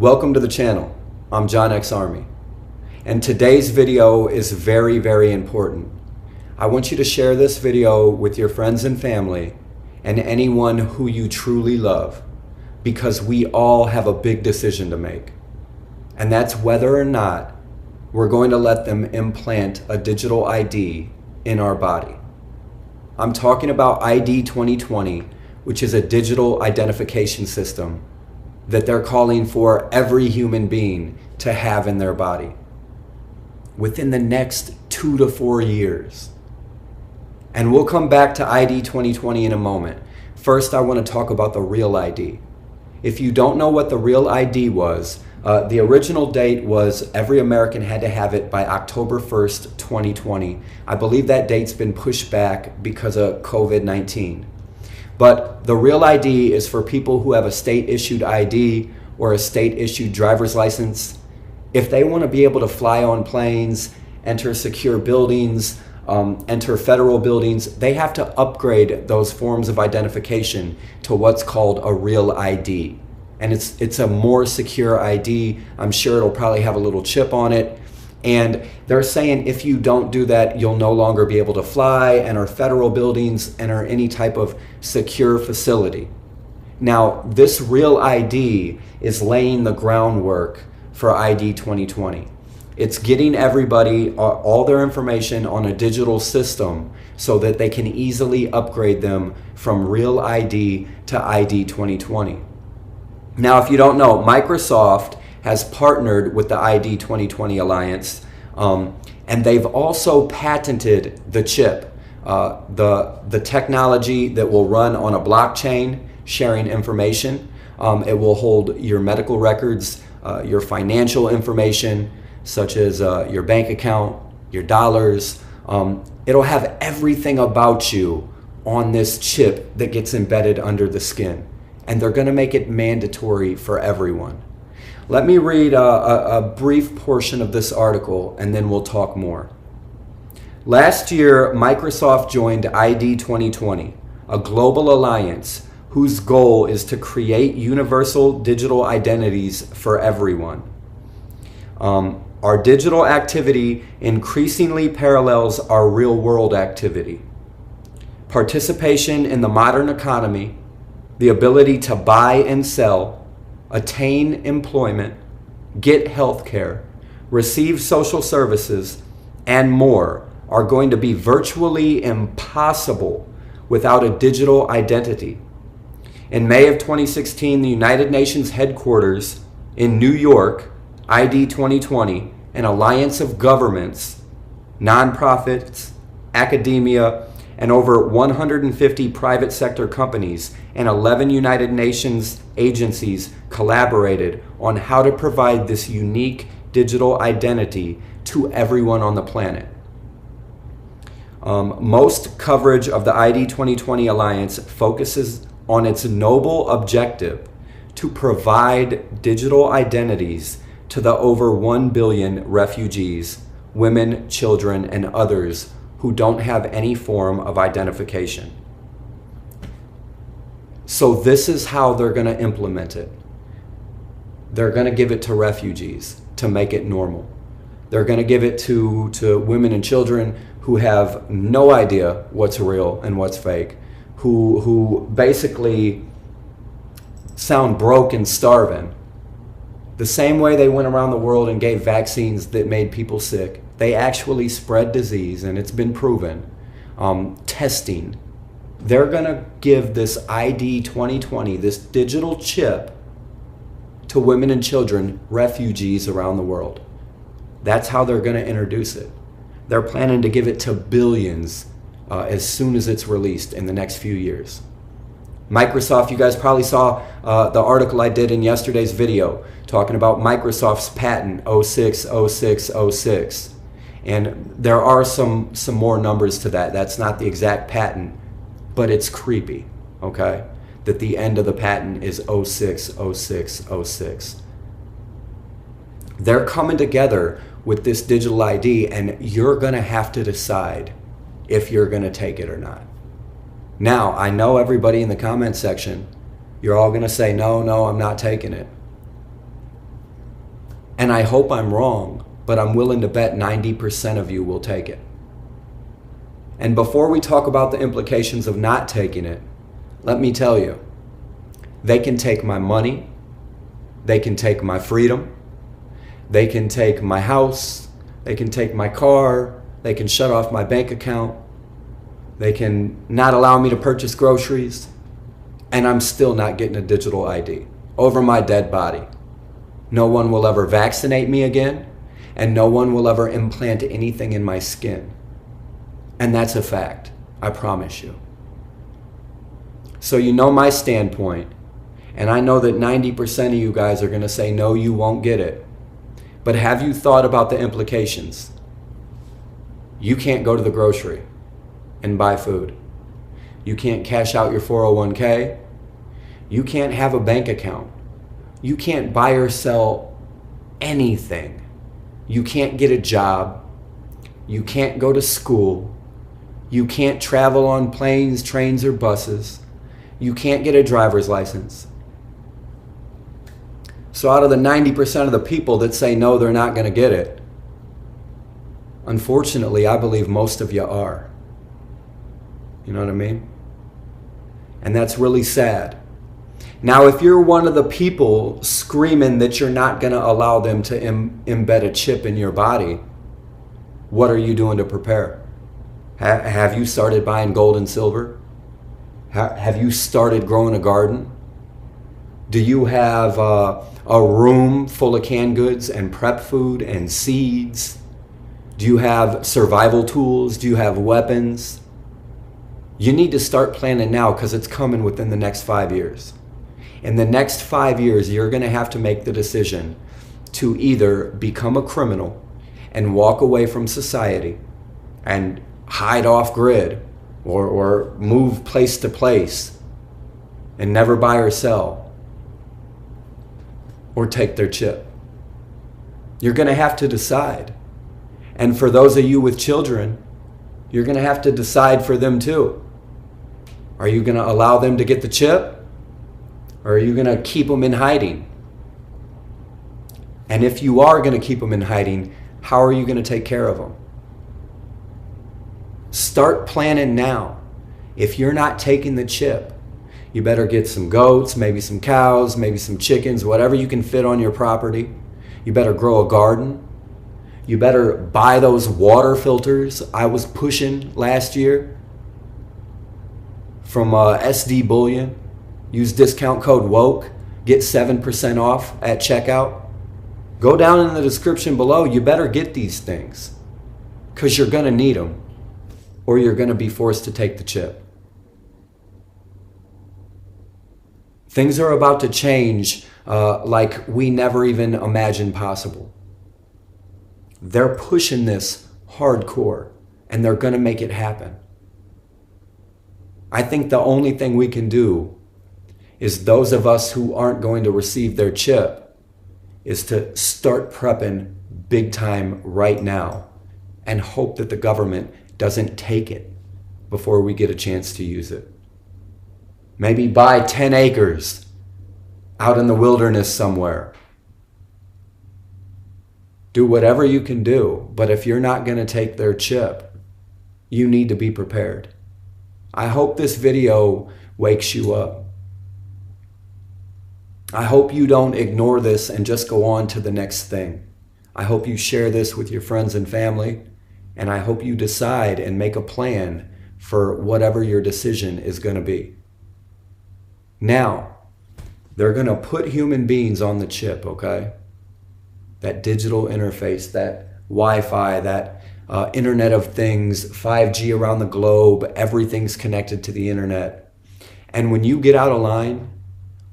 Welcome to the channel. I'm John X Army, and today's video is very, very important. I want you to share this video with your friends and family and anyone who you truly love, because we all have a big decision to make, and that's whether or not we're going to let them implant a digital ID in our body. I'm talking about ID 2020, which is a digital identification system that they're calling for every human being to have in their body within the next 2 to 4 years. And we'll come back to ID 2020 in a moment. First, I want to talk about the real ID. If you don't know what the real ID was, the original date was every American had to have it by October 1st, 2020. I believe that date's been pushed back because of COVID-19. But the real ID is for people who have a state-issued ID or a state-issued driver's license. If they want to be able to fly on planes, enter secure buildings, enter federal buildings, they have to upgrade those forms of identification to what's called a real ID. And it's a more secure ID. I'm sure it'll probably have a little chip on it. And they're saying if you don't do that, you'll no longer be able to fly, enter federal buildings, enter any type of secure facility. Now, this real ID is laying the groundwork for ID 2020. It's getting everybody all their information on a digital system so that they can easily upgrade them from real ID to ID 2020. Now, if you don't know, Microsoft has partnered with the ID 2020 Alliance, and they've also patented the chip, the technology that will run on a blockchain, sharing information. It will hold your medical records, your financial information, such as your bank account, your dollars. It'll have everything about you on this chip that gets embedded under the skin. And they're going to make it mandatory for everyone. Let me read a brief portion of this article and then we'll talk more. Last year, Microsoft joined ID 2020, a global alliance whose goal is to create universal digital identities for everyone. Our digital activity increasingly parallels our real-world activity. Participation in the modern economy, the ability to buy and sell, attain employment, get health care, receive social services, and more are going to be virtually impossible without a digital identity. In May of 2016, the United Nations headquarters in New York, ID 2020, an alliance of governments, nonprofits, academia, and over 150 private sector companies and 11 United Nations agencies collaborated on how to provide this unique digital identity to everyone on the planet. Most coverage of the ID 2020 Alliance focuses on its noble objective to provide digital identities to the over 1 billion refugees, women, children, and others who don't have any form of identification. So this is how they're going to implement it. They're going to give it to refugees to make it normal. They're going to give it to women and children who have no idea what's real and what's fake, who basically sound broke and starving. The same way they went around the world and gave vaccines that made people sick, they actually spread disease, and it's been proven. Testing. They're going to give this ID 2020, this digital chip, to women and children, refugees around the world. That's how they're going to introduce it. They're planning to give it to billions as soon as it's released in the next few years. Microsoft, you guys probably saw the article I did in yesterday's video talking about Microsoft's patent 060606. And there are some more numbers to that. That's not the exact patent, but it's creepy, okay? That the end of the patent is 060606. They're coming together with this digital ID, and you're going to have to decide if you're going to take it or not. Now, I know everybody in the comment section, you're all going to say, no, I'm not taking it. And I hope I'm wrong, but I'm willing to bet 90% of you will take it. And before we talk about the implications of not taking it, let me tell you, they can take my money, they can take my freedom, they can take my house, they can take my car, they can shut off my bank account, they can not allow me to purchase groceries, and I'm still not getting a digital ID over my dead body. No one will ever vaccinate me again, and no one will ever implant anything in my skin. And that's a fact, I promise you. So you know my standpoint, and I know that 90% of you guys are going to say, no, you won't get it. But have you thought about the implications? You can't go to the grocery and buy food. You can't cash out your 401k. You can't have a bank account. You can't buy or sell anything. You can't get a job. You can't go to school. You can't travel on planes, trains, or buses. You can't get a driver's license. So out of the 90% of the people that say no, they're not going to get it, unfortunately, I believe most of you are. You know what I mean? And that's really sad. Now, if you're one of the people screaming that you're not going to allow them to embed a chip in your body, what are you doing to prepare? Have you started buying gold and silver? Have you started growing a garden? Do you have a room full of canned goods and prep food and seeds? Do you have survival tools? Do you have weapons? You need to start planning now, because it's coming within the next 5 years. In the next 5 years, you're going to have to make the decision to either become a criminal and walk away from society and hide off grid, or move place to place and never buy or sell, or take their chip. You're going to have to decide. And for those of you with children, you're going to have to decide for them too. Are you going to allow them to get the chip, or are you going to keep them in hiding? And if you are going to keep them in hiding, how are you going to take care of them? Start planning now. If you're not taking the chip, you better get some goats, maybe some cows, maybe some chickens, whatever you can fit on your property. You better grow a garden. You better buy those water filters I was pushing last year from SD Bullion. Use discount code WOKE. Get 7% off at checkout. Go down in the description below. You better get these things, because you're going to need them, or you're going to be forced to take the chip. Things are about to change like we never even imagined possible. They're pushing this hardcore, and they're going to make it happen. I think the only thing we can do is, those of us who aren't going to receive their chip, is to start prepping big time right now and hope that the government doesn't take it before we get a chance to use it. Maybe buy 10 acres out in the wilderness somewhere. Do whatever you can do, but if you're not going to take their chip, you need to be prepared. I hope this video wakes you up. I hope you don't ignore this and just go on to the next thing. I hope you share this with your friends and family, and I hope you decide and make a plan for whatever your decision is going to be. Now, they're going to put human beings on the chip, okay? That digital interface, that Wi-Fi, that Internet of Things, 5G around the globe, everything's connected to the internet. And when you get out of line,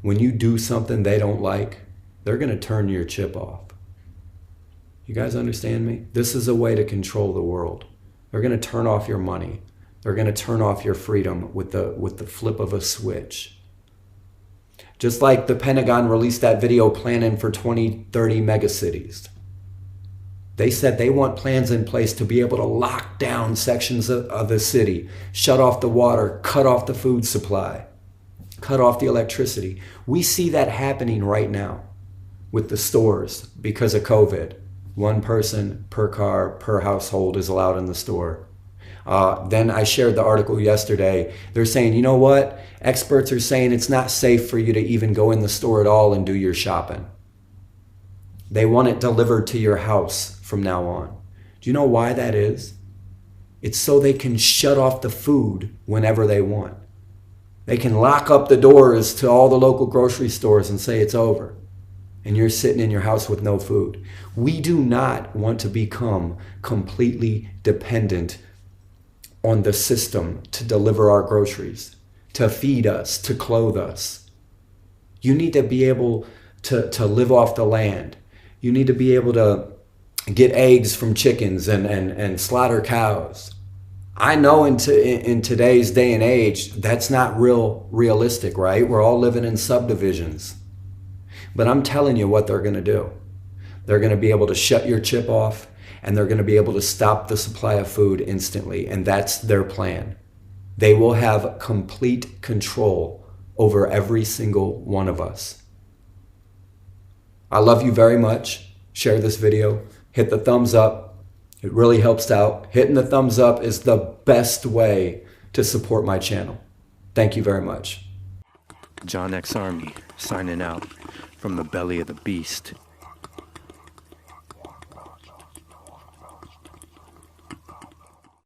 when you do something they don't like, they're going to turn your chip off. You guys understand me? This is a way to control the world. They're going to turn off your money. They're going to turn off your freedom with the flip of a switch. Just like the Pentagon released that video planning for 2030 megacities. They said they want plans in place to be able to lock down sections of the city, shut off the water, cut off the food supply, cut off the electricity. We see that happening right now. with the stores because of COVID. One person per car, per household is allowed in the store. Then I shared the article yesterday. They're saying, you know what? Experts are saying it's not safe for you to even go in the store at all and do your shopping. They want it delivered to your house from now on. Do you know why that is? It's so they can shut off the food whenever they want. They can lock up the doors to all the local grocery stores and say it's over. And you're sitting in your house with no food. We do not want to become completely dependent on the system to deliver our groceries, to feed us, to clothe us. You need to be able to live off the land. You need to be able to get eggs from chickens and slaughter cows. I know in today's day and age, that's not realistic, right? We're all living in subdivisions. But I'm telling you what they're going to do. They're going to be able to shut your chip off, and they're going to be able to stop the supply of food instantly. And that's their plan. They will have complete control over every single one of us. I love you very much. Share this video. Hit the thumbs up. It really helps out. Hitting the thumbs up is the best way to support my channel. Thank you very much. John X Army signing out from the belly of the beast.